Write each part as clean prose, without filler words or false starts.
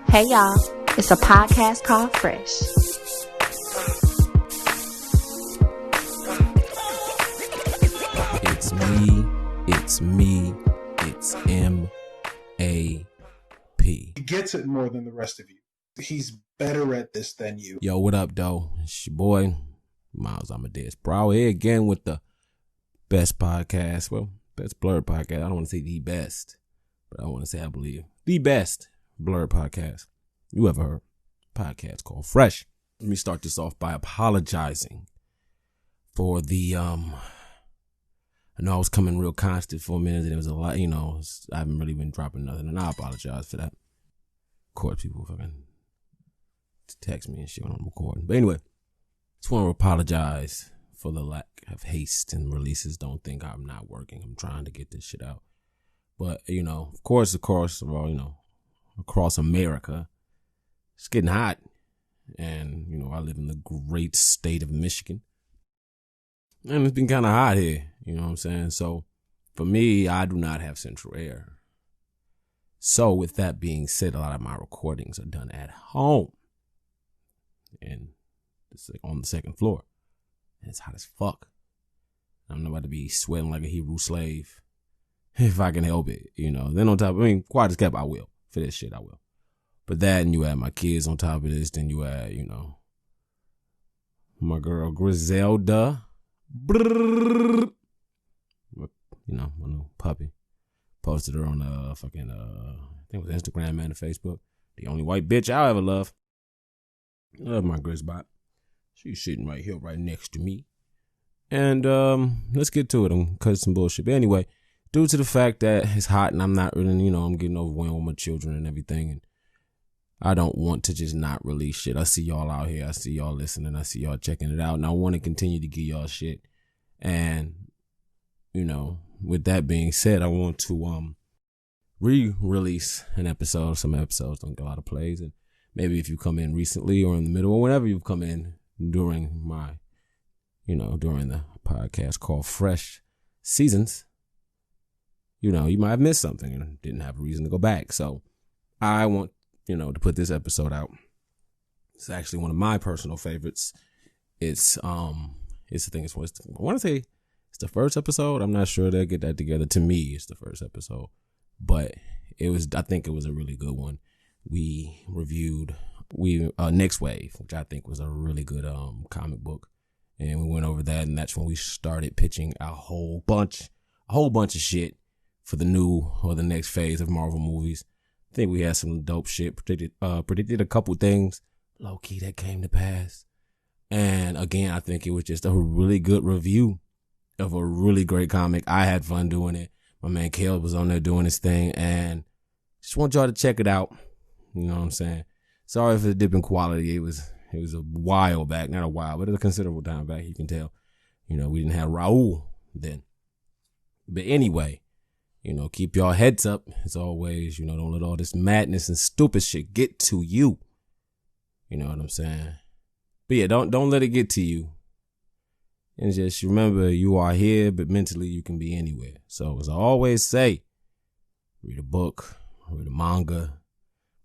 Hey y'all, it's a podcast called Fresh. It's me, it's M.A.P. He gets it more than the rest of you. He's better at this than you. Yo, what up, though? It's your boy, Miles Amadeus Prower, here again with the best podcast. Well, best blurred podcast. I don't want to say the best, but I want to say, I believe, the best blurred podcast you ever heard. Podcast called Fresh. Let me start this off by apologizing for the, I know I was coming real constant for a minute, and it was a lot, I haven't really been dropping nothing, and I apologize for that. Of course, people fucking text me and shit when I'm recording. But anyway, just want to apologize for the lack of haste and releases. Don't think I'm not working. I'm trying to get this shit out. But, of course, across America, it's getting hot. And, I live in the great state of Michigan. And it's been kind of hot here, you know what I'm saying? So, for me, I do not have central air. So, with that being said, a lot of my recordings are done at home. And it's on the second floor. And it's hot as fuck. I'm not about to be sweating like a Hebrew slave. If I can help it, Then on top, quiet as kept, I will. For this shit, I will. But that, and you add my kids on top of this, then you add, my girl Griselda. My new puppy. Posted her on I think it was Instagram and Facebook. The only white bitch I'll ever love. I love my Grisbot. She's sitting right here, right next to me. And let's get to it. I'm cutting some bullshit. But anyway, due to the fact that it's hot and I'm not really, I'm getting overwhelmed with my children and everything, and I don't want to just not release shit. I see y'all out here. I see y'all listening. I see y'all checking it out. And I want to continue to give y'all shit. And, with that being said, I want to re-release an episode. Some episodes don't get a lot of plays. And maybe if you come in recently or in the middle or whenever you've come in during my, during the podcast called Fresh Seasons, you might have missed something and didn't have a reason to go back. So I want, to put this episode out. It's actually one of my personal favorites. I want to say it's the first episode. I'm not sure they'll get that together. To me, it's the first episode, but I think it was a really good one. We reviewed Nextwave, which I think was a really good comic book, and we went over that, and that's when we started pitching a whole bunch of shit for the new or the next phase of Marvel movies. I think we had some dope shit, predicted a couple things low key that came to pass, and again, I think it was just a really good review of a really great comic. I had fun doing it. My man Caleb was on there doing his thing, and just want y'all to check it out. You know what I'm saying? Sorry for the dip in quality. It was a while back, not a while, but a considerable time back. You can tell, we didn't have Raul then. But anyway, keep y'all heads up as always. Don't let all this madness and stupid shit get to you. You know what I'm saying? But yeah, don't let it get to you. And just remember, you are here, but mentally you can be anywhere. So as I always say, read a book, read a manga,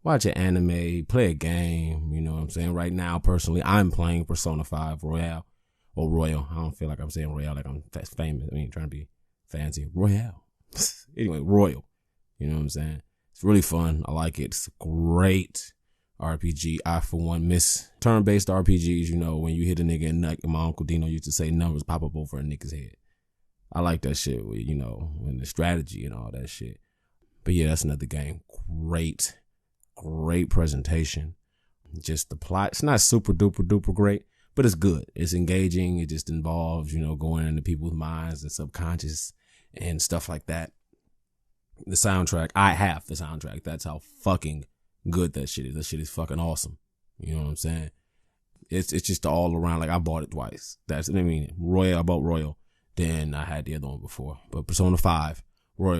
watch an anime, play a game. You know what I'm saying? Right now, personally, I'm playing Persona 5 Royale or Royal. I don't feel like I'm saying Royale like I'm famous. Trying to be fancy. Royale. Anyway, Royal. You know what I'm saying? It's really fun. I like it. It's a great RPG. I, for one, miss turn-based RPGs, when you hit a nigga and my Uncle Dino used to say numbers pop up over a nigga's head. I like that shit with, when the strategy and all that shit. But yeah, that's another game. Great presentation. Just the plot. It's not super duper duper great, but it's good. It's engaging. It just involves, going into people's minds and subconscious and stuff like that. The soundtrack, I have the soundtrack. That's how fucking good that shit is. That shit is fucking awesome. You know what I'm saying? It's just all around. Like, I bought it twice. Royal, I bought Royal. Then I had the other one before. But Persona 5,